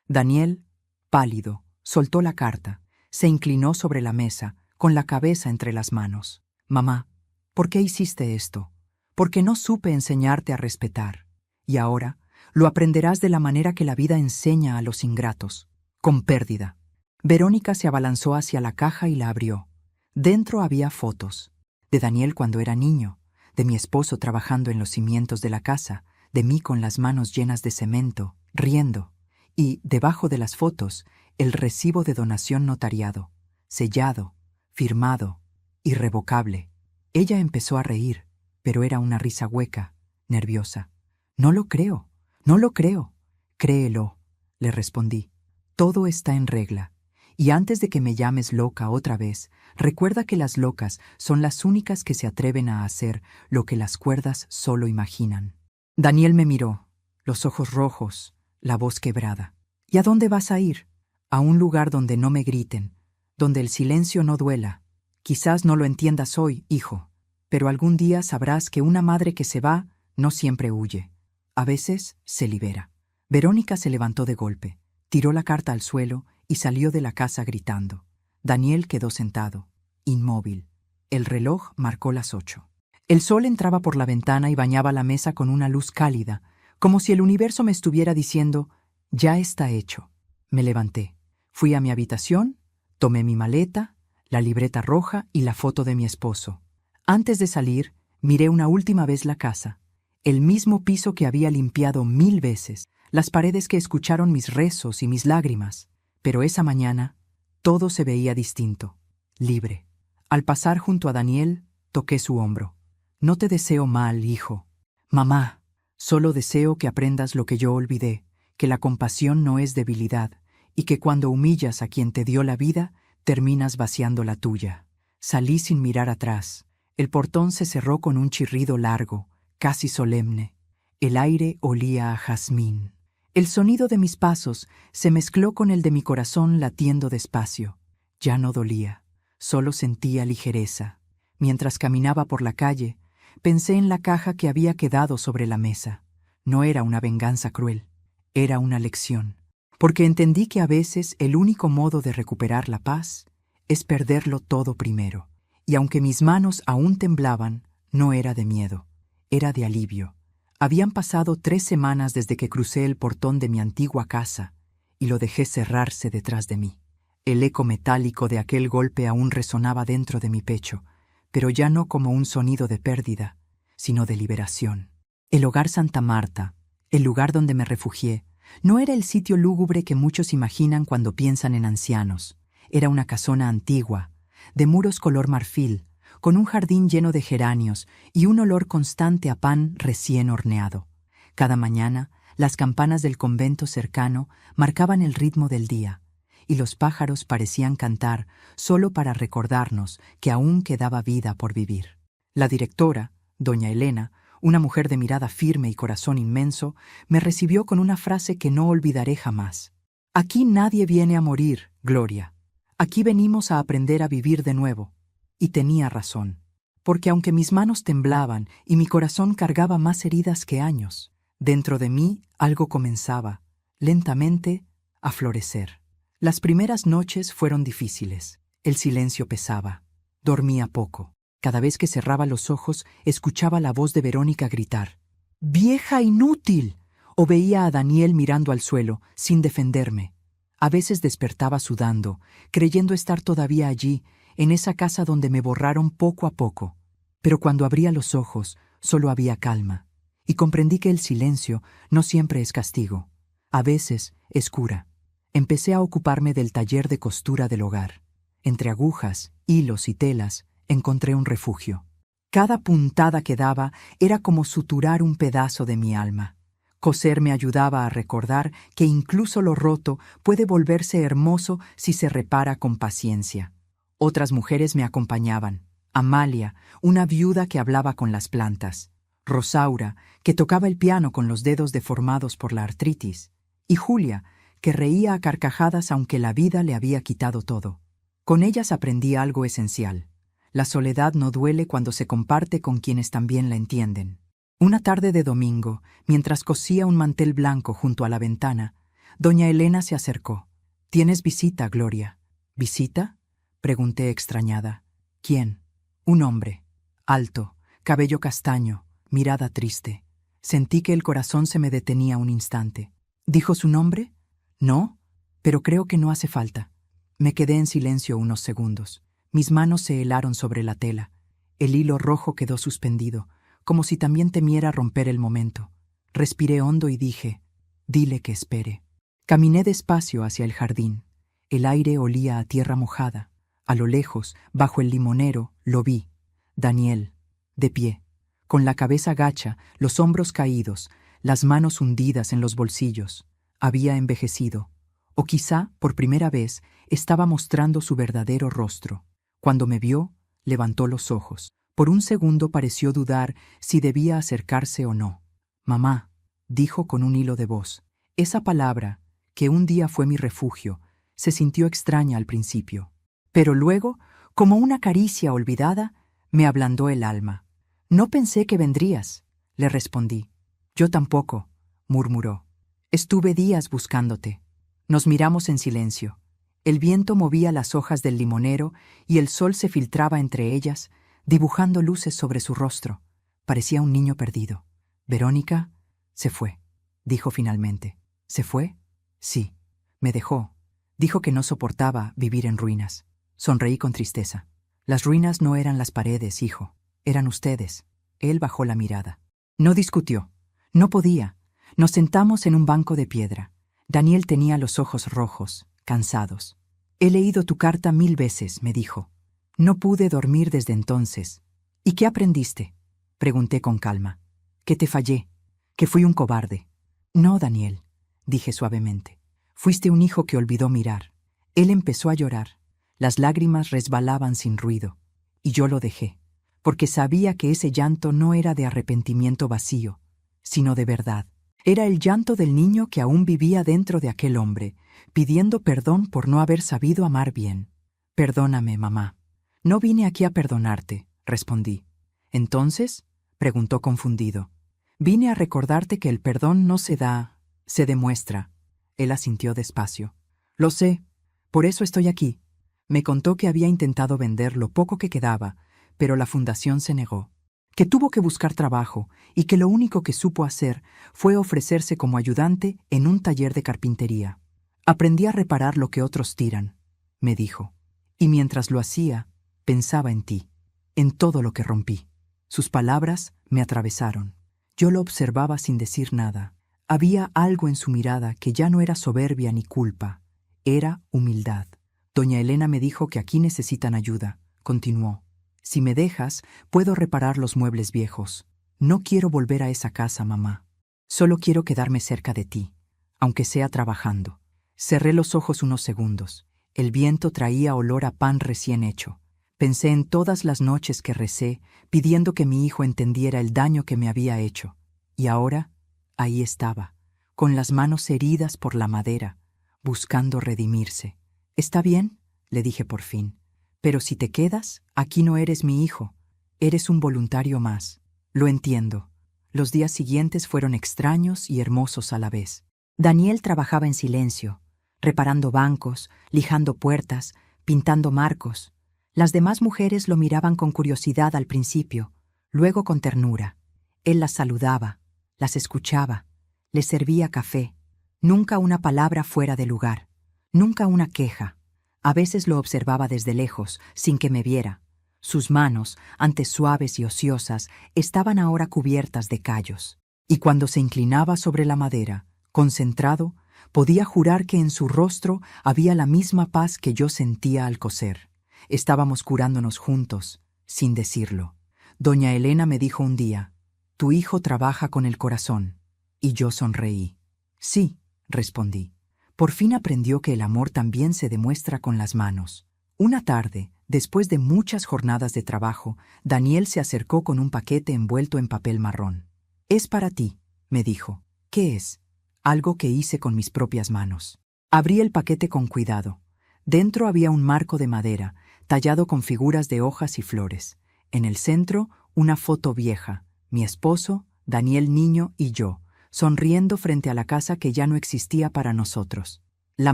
Daniel, pálido, soltó la carta, se inclinó sobre la mesa, con la cabeza entre las manos. «Mamá, ¿por qué hiciste esto? Porque no supe enseñarte a respetar. Y ahora lo aprenderás de la manera que la vida enseña a los ingratos, con pérdida». Verónica se abalanzó hacia la caja y la abrió. Dentro había fotos. De Daniel cuando era niño, de mi esposo trabajando en los cimientos de la casa, de mí con las manos llenas de cemento, riendo. Y, debajo de las fotos, el recibo de donación notariado, sellado, firmado, irrevocable. Ella empezó a reír, pero era una risa hueca, nerviosa. «No lo creo, no lo creo». «Créelo», le respondí. «Todo está en regla. Y antes de que me llames loca otra vez, recuerda que las locas son las únicas que se atreven a hacer lo que las cuerdas solo imaginan». Daniel me miró, los ojos rojos, la voz quebrada. «¿Y a dónde vas a ir?». «A un lugar donde no me griten, donde el silencio no duela. Quizás no lo entiendas hoy, hijo, pero algún día sabrás que una madre que se va no siempre huye. A veces se libera». Verónica se levantó de golpe, tiró la carta al suelo y salió de la casa gritando. Daniel quedó sentado, inmóvil. El reloj marcó las 8. El sol entraba por la ventana y bañaba la mesa con una luz cálida, como si el universo me estuviera diciendo: «Ya está hecho». Me levanté, fui a mi habitación, tomé mi maleta, la libreta roja y la foto de mi esposo. Antes de salir, miré una última vez la casa, el mismo piso que había limpiado 1000 veces, las paredes que escucharon mis rezos y mis lágrimas. Pero esa mañana, todo se veía distinto, libre. Al pasar junto a Daniel, toqué su hombro. «No te deseo mal, hijo». «Mamá, solo deseo que aprendas lo que yo olvidé, que la compasión no es debilidad, y que cuando humillas a quien te dio la vida, terminas vaciando la tuya». Salí sin mirar atrás. El portón se cerró con un chirrido largo, casi solemne. El aire olía a jazmín. El sonido de mis pasos se mezcló con el de mi corazón latiendo despacio. Ya no dolía, solo sentía ligereza. Mientras caminaba por la calle, pensé en la caja que había quedado sobre la mesa. No era una venganza cruel, era una lección. Porque entendí que a veces el único modo de recuperar la paz es perderlo todo primero. Y aunque mis manos aún temblaban, no era de miedo, era de alivio. Habían pasado 3 semanas desde que crucé el portón de mi antigua casa y lo dejé cerrarse detrás de mí. El eco metálico de aquel golpe aún resonaba dentro de mi pecho, pero ya no como un sonido de pérdida, sino de liberación. El hogar Santa Marta, el lugar donde me refugié, no era el sitio lúgubre que muchos imaginan cuando piensan en ancianos. Era una casona antigua, de muros color marfil, con un jardín lleno de geranios y un olor constante a pan recién horneado. Cada mañana, las campanas del convento cercano marcaban el ritmo del día, y los pájaros parecían cantar solo para recordarnos que aún quedaba vida por vivir. La directora, doña Elena, una mujer de mirada firme y corazón inmenso, me recibió con una frase que no olvidaré jamás. Aquí nadie viene a morir, Gloria. Aquí venimos a aprender a vivir de nuevo. Y tenía razón, porque aunque mis manos temblaban y mi corazón cargaba más heridas que años, dentro de mí algo comenzaba, lentamente, a florecer. Las primeras noches fueron difíciles. El silencio pesaba. Dormía poco. Cada vez que cerraba los ojos, escuchaba la voz de Verónica gritar: «¡Vieja inútil!» O veía a Daniel mirando al suelo, sin defenderme. A veces despertaba sudando, creyendo estar todavía allí, en esa casa donde me borraron poco a poco. Pero cuando abría los ojos, solo había calma, y comprendí que el silencio no siempre es castigo. A veces es cura. Empecé a ocuparme del taller de costura del hogar. Entre agujas, hilos y telas, encontré un refugio. Cada puntada que daba era como suturar un pedazo de mi alma. Coser me ayudaba a recordar que incluso lo roto puede volverse hermoso si se repara con paciencia. Otras mujeres me acompañaban. Amalia, una viuda que hablaba con las plantas. Rosaura, que tocaba el piano con los dedos deformados por la artritis. Y Julia, que reía a carcajadas aunque la vida le había quitado todo. Con ellas aprendí algo esencial. La soledad no duele cuando se comparte con quienes también la entienden. Una tarde de domingo, mientras cosía un mantel blanco junto a la ventana, doña Elena se acercó. «¿Tienes visita, Gloria?» «¿Visita?», pregunté extrañada. «¿Quién?» «Un hombre. Alto, cabello castaño, mirada triste». Sentí que el corazón se me detenía un instante. «¿Dijo su nombre?» «No, pero creo que no hace falta». Me quedé en silencio unos segundos. Mis manos se helaron sobre la tela. El hilo rojo quedó suspendido, como si también temiera romper el momento. Respiré hondo y dije: «Dile que espere». Caminé despacio hacia el jardín. El aire olía a tierra mojada. A lo lejos, bajo el limonero, lo vi. Daniel, de pie, con la cabeza gacha, los hombros caídos, las manos hundidas en los bolsillos. Había envejecido. O quizá, por primera vez, estaba mostrando su verdadero rostro. Cuando me vio, levantó los ojos. Por un segundo pareció dudar si debía acercarse o no. «Mamá», dijo con un hilo de voz. Esa palabra, que un día fue mi refugio, se sintió extraña al principio. Pero luego, como una caricia olvidada, me ablandó el alma. «No pensé que vendrías», le respondí. «Yo tampoco», murmuró. «Estuve días buscándote». Nos miramos en silencio. El viento movía las hojas del limonero y el sol se filtraba entre ellas, dibujando luces sobre su rostro. Parecía un niño perdido. «Verónica se fue», dijo finalmente. «¿Se fue?» «Sí. Me dejó. Dijo que no soportaba vivir en ruinas». Sonreí con tristeza. «Las ruinas no eran las paredes, hijo. Eran ustedes». Él bajó la mirada. No discutió. No podía. Nos sentamos en un banco de piedra. Daniel tenía los ojos rojos, cansados. «He leído tu carta 1000 veces», me dijo. «No pude dormir desde entonces». «¿Y qué aprendiste?», pregunté con calma. «Que te fallé, que fui un cobarde». «No, Daniel», dije suavemente. «Fuiste un hijo que olvidó mirar». Él empezó a llorar. Las lágrimas resbalaban sin ruido. Y yo lo dejé, porque sabía que ese llanto no era de arrepentimiento vacío, sino de verdad. Era el llanto del niño que aún vivía dentro de aquel hombre, pidiendo perdón por no haber sabido amar bien. «Perdóname, mamá». «No vine aquí a perdonarte», respondí. «¿Entonces?», preguntó confundido. «Vine a recordarte que el perdón no se da, se demuestra». Él asintió despacio. «Lo sé, por eso estoy aquí». Me contó que había intentado vender lo poco que quedaba, pero la fundación se negó. Que tuvo que buscar trabajo y que lo único que supo hacer fue ofrecerse como ayudante en un taller de carpintería. «Aprendí a reparar lo que otros tiran», me dijo. «Y mientras lo hacía, pensaba en ti, en todo lo que rompí». Sus palabras me atravesaron. Yo lo observaba sin decir nada. Había algo en su mirada que ya no era soberbia ni culpa, era humildad. Doña Elena me dijo que aquí necesitan ayuda, continuó. Si me dejas, puedo reparar los muebles viejos. No quiero volver a esa casa, mamá. Solo quiero quedarme cerca de ti, aunque sea trabajando. Cerré los ojos unos segundos. El viento traía olor a pan recién hecho. Pensé en todas las noches que recé, pidiendo que mi hijo entendiera el daño que me había hecho. Y ahora, ahí estaba, con las manos heridas por la madera, buscando redimirse. «¿Está bien?», le dije por fin. «Pero si te quedas, aquí no eres mi hijo. Eres un voluntario más». «Lo entiendo». Los días siguientes fueron extraños y hermosos a la vez. Daniel trabajaba en silencio, reparando bancos, lijando puertas, pintando marcos. Las demás mujeres lo miraban con curiosidad al principio, luego con ternura. Él las saludaba, las escuchaba, les servía café. Nunca una palabra fuera de lugar, nunca una queja. A veces lo observaba desde lejos, sin que me viera. Sus manos, antes suaves y ociosas, estaban ahora cubiertas de callos. Y cuando se inclinaba sobre la madera, concentrado, podía jurar que en su rostro había la misma paz que yo sentía al coser. Estábamos curándonos juntos, sin decirlo. Doña Elena me dijo un día: «Tu hijo trabaja con el corazón». Y yo sonreí. «Sí», respondí. Por fin aprendió que el amor también se demuestra con las manos. Una tarde, después de muchas jornadas de trabajo, Daniel se acercó con un paquete envuelto en papel marrón. «Es para ti», me dijo. «¿Qué es?» «Algo que hice con mis propias manos». Abrí el paquete con cuidado. Dentro había un marco de madera, tallado con figuras de hojas y flores. En el centro, una foto vieja, mi esposo, Daniel niño y yo, sonriendo frente a la casa que ya no existía para nosotros. «La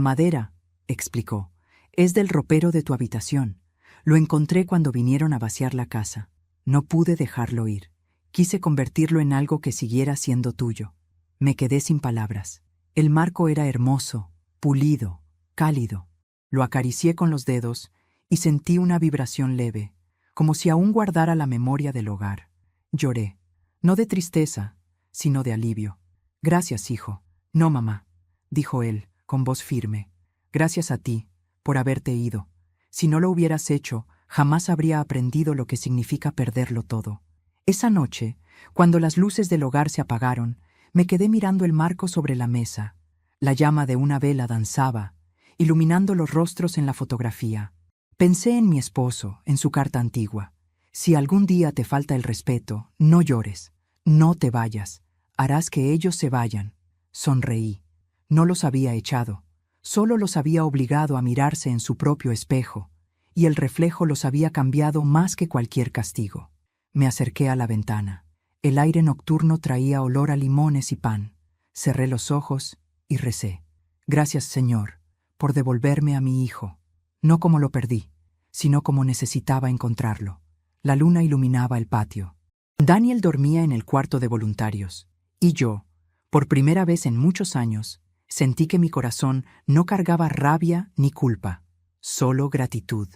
madera», explicó, «es del ropero de tu habitación. Lo encontré cuando vinieron a vaciar la casa. No pude dejarlo ir. Quise convertirlo en algo que siguiera siendo tuyo». Me quedé sin palabras. El marco era hermoso, pulido, cálido. Lo acaricié con los dedos y sentí una vibración leve, como si aún guardara la memoria del hogar. Lloré, no de tristeza, sino de alivio. «Gracias, hijo». «No, mamá», dijo él, con voz firme. «Gracias a ti, por haberte ido. Si no lo hubieras hecho, jamás habría aprendido lo que significa perderlo todo». Esa noche, cuando las luces del hogar se apagaron, me quedé mirando el marco sobre la mesa. La llama de una vela danzaba, iluminando los rostros en la fotografía. Pensé en mi esposo, en su carta antigua. «Si algún día te falta el respeto, no llores, no te vayas. Harás que ellos se vayan». Sonreí. No los había echado, solo los había obligado a mirarse en su propio espejo, y el reflejo los había cambiado más que cualquier castigo. Me acerqué a la ventana. El aire nocturno traía olor a limones y pan. Cerré los ojos y recé. «Gracias, Señor, por devolverme a mi hijo, no como lo perdí, sino como necesitaba encontrarlo». La luna iluminaba el patio. Daniel dormía en el cuarto de voluntarios, y yo, por primera vez en muchos años, sentí que mi corazón no cargaba rabia ni culpa, solo gratitud.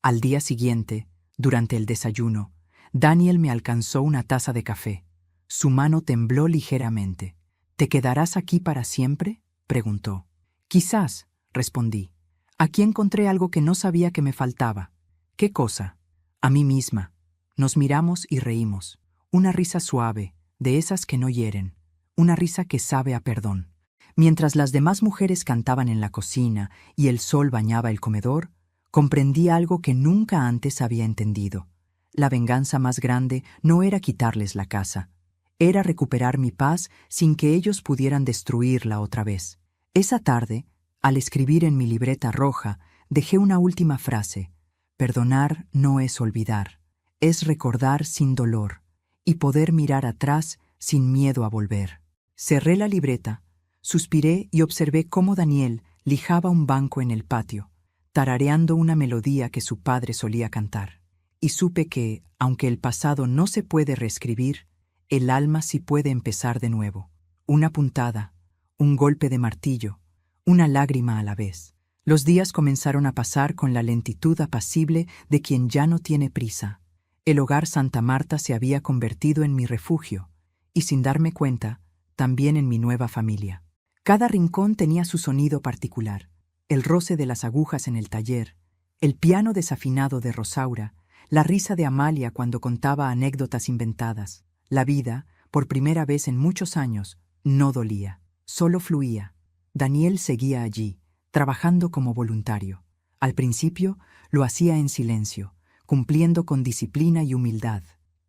Al día siguiente, durante el desayuno, Daniel me alcanzó una taza de café. Su mano tembló ligeramente. «¿Te quedarás aquí para siempre?», preguntó. «Quizás», respondí. «Aquí encontré algo que no sabía que me faltaba». «¿Qué cosa?» «A mí misma». Nos miramos y reímos. Una risa suave, de esas que no hieren. Una risa que sabe a perdón. Mientras las demás mujeres cantaban en la cocina y el sol bañaba el comedor, comprendí algo que nunca antes había entendido. La venganza más grande no era quitarles la casa. Era recuperar mi paz sin que ellos pudieran destruirla otra vez. Esa tarde, al escribir en mi libreta roja, dejé una última frase. Perdonar no es olvidar, es recordar sin dolor y poder mirar atrás sin miedo a volver. Cerré la libreta, suspiré y observé cómo Daniel lijaba un banco en el patio, tarareando una melodía que su padre solía cantar. Y supe que, aunque el pasado no se puede reescribir, el alma sí puede empezar de nuevo. Una puntada, un golpe de martillo, una lágrima a la vez. Los días comenzaron a pasar con la lentitud apacible de quien ya no tiene prisa. El hogar Santa Marta se había convertido en mi refugio, y sin darme cuenta, también en mi nueva familia. Cada rincón tenía su sonido particular: el roce de las agujas en el taller, el piano desafinado de Rosaura, la risa de Amalia cuando contaba anécdotas inventadas. La vida, por primera vez en muchos años, no dolía, solo fluía. Daniel seguía allí, trabajando como voluntario. Al principio lo hacía en silencio, cumpliendo con disciplina y humildad,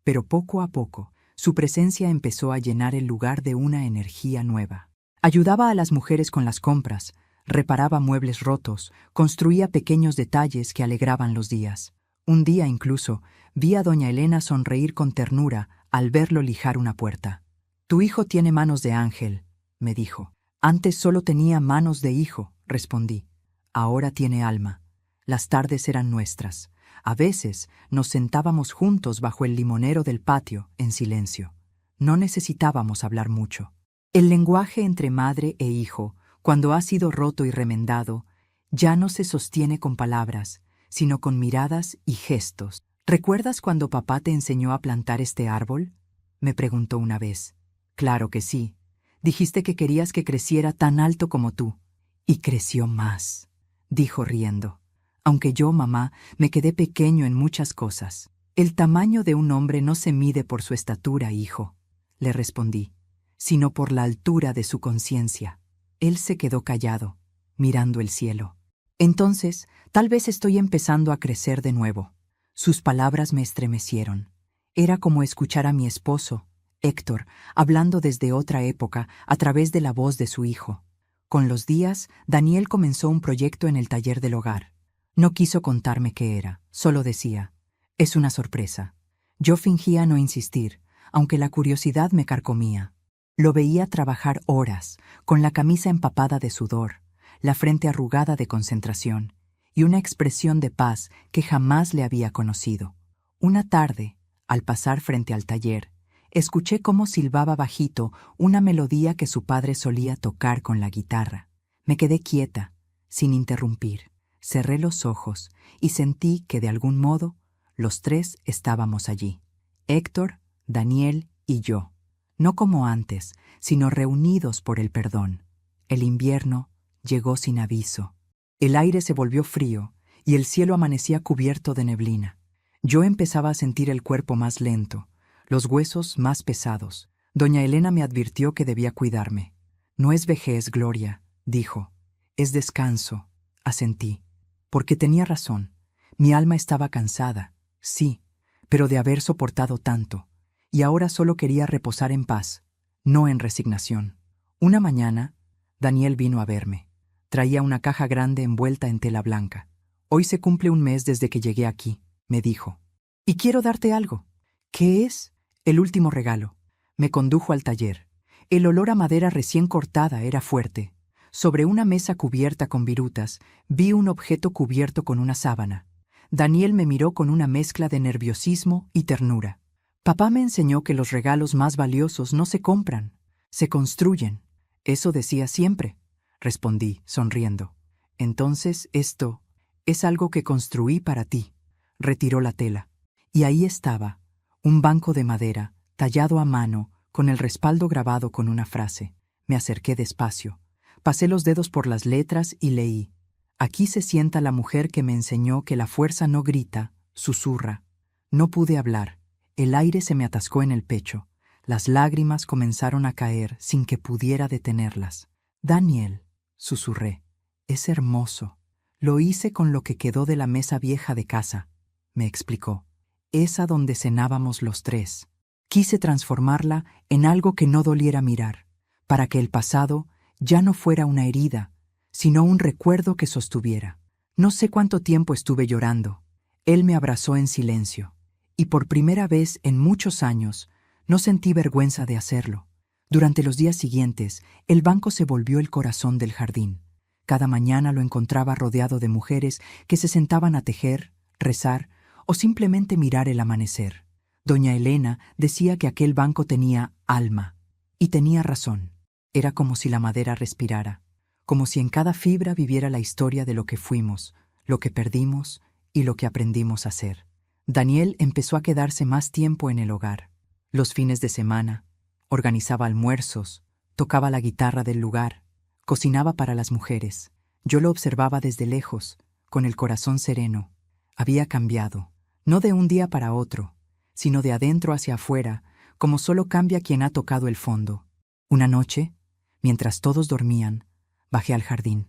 pero poco a poco su presencia empezó a llenar el lugar de una energía nueva. Ayudaba a las mujeres con las compras, reparaba muebles rotos, construía pequeños detalles que alegraban los días. Un día incluso vi a doña Elena sonreír con ternura al verlo lijar una puerta. «Tu hijo tiene manos de ángel», me dijo. «Antes solo tenía manos de hijo», respondí. «Ahora tiene alma». Las tardes eran nuestras. A veces nos sentábamos juntos bajo el limonero del patio, en silencio. No necesitábamos hablar mucho. El lenguaje entre madre e hijo, cuando ha sido roto y remendado, ya no se sostiene con palabras, sino con miradas y gestos. «¿Recuerdas cuando papá te enseñó a plantar este árbol?», me preguntó una vez. «Claro que sí. Dijiste que querías que creciera tan alto como tú. Y creció más», dijo riendo. «Aunque yo, mamá, me quedé pequeño en muchas cosas». «El tamaño de un hombre no se mide por su estatura, hijo», le respondí, «sino por la altura de su conciencia». Él se quedó callado, mirando el cielo. «Entonces, tal vez estoy empezando a crecer de nuevo». Sus palabras me estremecieron. Era como escuchar a mi esposo, Héctor, hablando desde otra época a través de la voz de su hijo. Con los días, Daniel comenzó un proyecto en el taller del hogar. No quiso contarme qué era, solo decía: «Es una sorpresa». Yo fingía no insistir, aunque la curiosidad me carcomía. Lo veía trabajar horas, con la camisa empapada de sudor, la frente arrugada de concentración, y una expresión de paz que jamás le había conocido. Una tarde, al pasar frente al taller, escuché cómo silbaba bajito una melodía que su padre solía tocar con la guitarra. Me quedé quieta, sin interrumpir. Cerré los ojos y sentí que, de algún modo, los tres estábamos allí. Héctor, Daniel y yo. No como antes, sino reunidos por el perdón. El invierno llegó sin aviso. El aire se volvió frío y el cielo amanecía cubierto de neblina. Yo empezaba a sentir el cuerpo más lento, los huesos más pesados. Doña Elena me advirtió que debía cuidarme. «No es vejez, Gloria», dijo. «Es descanso», asentí. Porque tenía razón. Mi alma estaba cansada, sí, pero de haber soportado tanto. Y ahora solo quería reposar en paz, no en resignación. Una mañana, Daniel vino a verme. Traía una caja grande envuelta en tela blanca. «Hoy se cumple un mes desde que llegué aquí», me dijo. «Y quiero darte algo». «¿Qué es?» «El último regalo». Me condujo al taller. El olor a madera recién cortada era fuerte. Sobre una mesa cubierta con virutas, vi un objeto cubierto con una sábana. Daniel me miró con una mezcla de nerviosismo y ternura. «Papá me enseñó que los regalos más valiosos no se compran, se construyen». «Eso decía siempre», respondí, sonriendo. «Entonces esto es algo que construí para ti». Retiró la tela. Y ahí estaba, un banco de madera, tallado a mano, con el respaldo grabado con una frase. Me acerqué despacio. Pasé los dedos por las letras y leí: «Aquí se sienta la mujer que me enseñó que la fuerza no grita, susurra». No pude hablar. El aire se me atascó en el pecho. Las lágrimas comenzaron a caer sin que pudiera detenerlas. «Daniel», susurré, «es hermoso. Lo hice con lo que quedó de la mesa vieja de casa», me explicó. «Esa donde cenábamos los tres. Quise transformarla en algo que no doliera mirar, para que el pasado ya no fuera una herida, sino un recuerdo que sostuviera». No sé cuánto tiempo estuve llorando. Él me abrazó en silencio, y por primera vez en muchos años no sentí vergüenza de hacerlo. Durante los días siguientes, el banco se volvió el corazón del jardín. Cada mañana lo encontraba rodeado de mujeres que se sentaban a tejer, rezar o simplemente mirar el amanecer. Doña Elena decía que aquel banco tenía alma, y tenía razón. Era como si la madera respirara, como si en cada fibra viviera la historia de lo que fuimos, lo que perdimos y lo que aprendimos a ser. Daniel empezó a quedarse más tiempo en el hogar. Los fines de semana, Organizaba almuerzos, tocaba la guitarra del lugar, cocinaba para las mujeres. Yo lo observaba desde lejos, con el corazón sereno. Había cambiado, no de un día para otro, sino de adentro hacia afuera, como solo cambia quien ha tocado el fondo. Una noche, mientras todos dormían, bajé al jardín.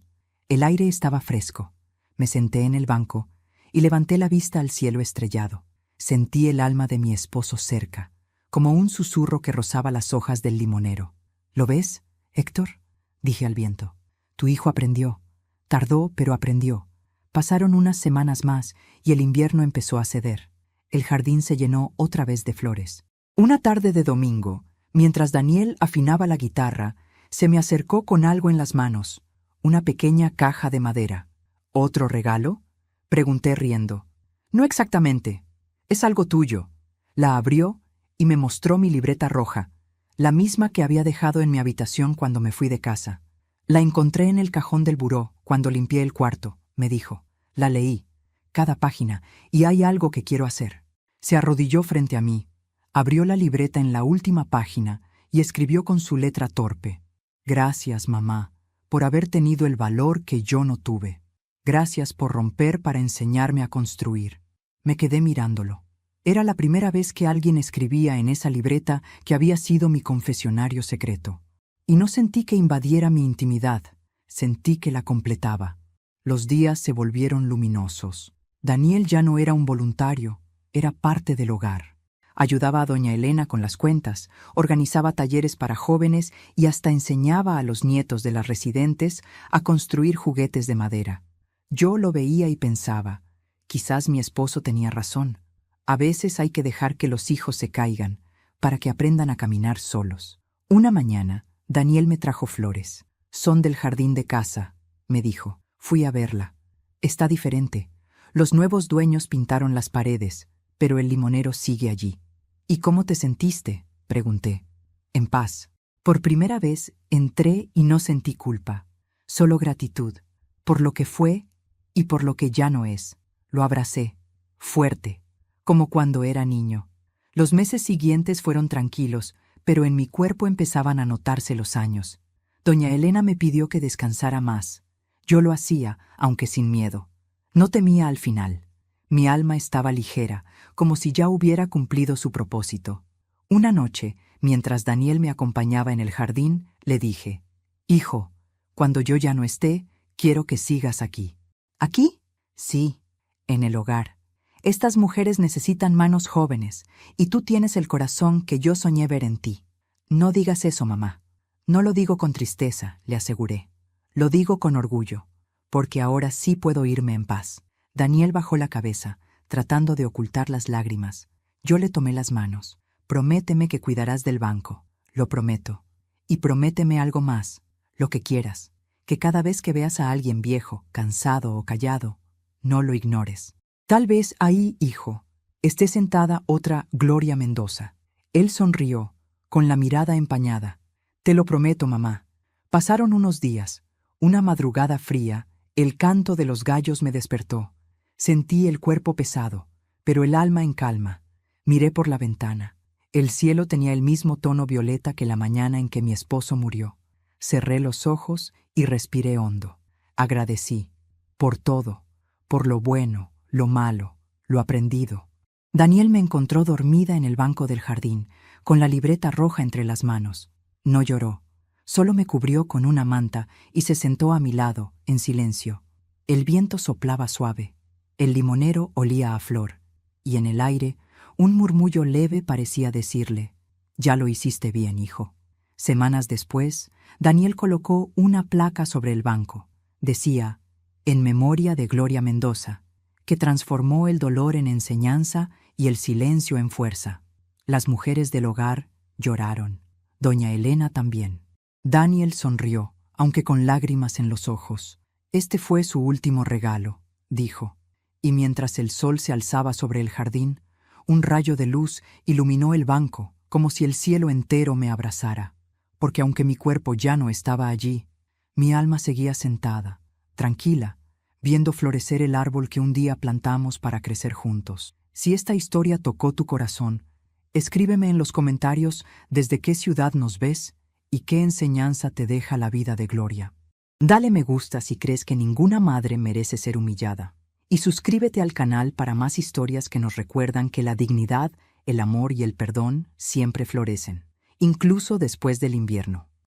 El aire estaba fresco. Me senté en el banco y levanté la vista al cielo estrellado. Sentí el alma de mi esposo cerca, como un susurro que rozaba las hojas del limonero. ¿Lo ves, Héctor?, dije al viento. Tu hijo aprendió. Tardó, pero aprendió. Pasaron unas semanas más y el invierno empezó a ceder. El jardín se llenó otra vez de flores. Una tarde de domingo, mientras Daniel afinaba la guitarra, se me acercó con algo en las manos, una pequeña caja de madera. ¿Otro regalo?, pregunté riendo. No exactamente. Es algo tuyo. La abrió y me mostró mi libreta roja, la misma que había dejado en mi habitación cuando me fui de casa. La encontré en el cajón del buró cuando limpié el cuarto, me dijo. La leí, cada página, y hay algo que quiero hacer. Se arrodilló frente a mí, abrió la libreta en la última página y escribió con su letra torpe. Gracias, mamá, por haber tenido el valor que yo no tuve. Gracias por romper para enseñarme a construir. Me quedé mirándolo. Era la primera vez que alguien escribía en esa libreta que había sido mi confesionario secreto. Y no sentí que invadiera mi intimidad, sentí que la completaba. Los días se volvieron luminosos. Daniel ya no era un voluntario, era parte del hogar. Ayudaba a doña Elena con las cuentas, organizaba talleres para jóvenes y hasta enseñaba a los nietos de las residentes a construir juguetes de madera. Yo lo veía y pensaba, quizás mi esposo tenía razón. A veces hay que dejar que los hijos se caigan para que aprendan a caminar solos. Una mañana, Daniel me trajo flores. Son del jardín de casa, me dijo. Fui a verla. Está diferente. Los nuevos dueños pintaron las paredes, pero el limonero sigue allí. ¿Y cómo te sentiste?, pregunté. En paz. Por primera vez entré y no sentí culpa, solo gratitud, por lo que fue y por lo que ya no es. Lo abracé, fuerte, como cuando era niño. Los meses siguientes fueron tranquilos, pero en mi cuerpo empezaban a notarse los años. Doña Elena me pidió que descansara más. Yo lo hacía, aunque sin miedo. No temía al final. Mi alma estaba ligera, como si ya hubiera cumplido su propósito. Una noche, mientras Daniel me acompañaba en el jardín, le dije, «Hijo, cuando yo ya no esté, quiero que sigas aquí». ¿Aquí? Sí, en el hogar. Estas mujeres necesitan manos jóvenes, y tú tienes el corazón que yo soñé ver en ti. No digas eso, mamá. No lo digo con tristeza, le aseguré. Lo digo con orgullo, porque ahora sí puedo irme en paz. Daniel bajó la cabeza, tratando de ocultar las lágrimas. Yo le tomé las manos. Prométeme que cuidarás del banco. Lo prometo. Y prométeme algo más, lo que quieras, que cada vez que veas a alguien viejo, cansado o callado, no lo ignores. Tal vez ahí, hijo, esté sentada otra Gloria Mendoza. Él sonrió, con la mirada empañada. Te lo prometo, mamá. Pasaron unos días. Una madrugada fría, el canto de los gallos me despertó. Sentí el cuerpo pesado, pero el alma en calma. Miré por la ventana. El cielo tenía el mismo tono violeta que la mañana en que mi esposo murió. Cerré los ojos y respiré hondo. Agradecí. Por todo. Por lo bueno, lo malo, lo aprendido. Daniel me encontró dormida en el banco del jardín, con la libreta roja entre las manos. No lloró. Solo me cubrió con una manta y se sentó a mi lado, en silencio. El viento soplaba suave. El limonero olía a flor. Y en el aire, un murmullo leve parecía decirle, «Ya lo hiciste bien, hijo». Semanas después, Daniel colocó una placa sobre el banco. Decía, «En memoria de Gloria Mendoza», que transformó el dolor en enseñanza y el silencio en fuerza. Las mujeres del hogar lloraron. Doña Elena también. Daniel sonrió, aunque con lágrimas en los ojos. Este fue su último regalo, dijo. Y mientras el sol se alzaba sobre el jardín, un rayo de luz iluminó el banco, como si el cielo entero me abrazara. Porque aunque mi cuerpo ya no estaba allí, mi alma seguía sentada, tranquila, viendo florecer el árbol que un día plantamos para crecer juntos. Si esta historia tocó tu corazón, Escríbeme en los comentarios desde qué ciudad nos ves y qué enseñanza te deja la vida de Gloria. Dale me gusta si crees que ninguna madre merece ser humillada. Y suscríbete al canal para más historias que nos recuerdan que la dignidad, el amor y el perdón siempre florecen, incluso después del invierno.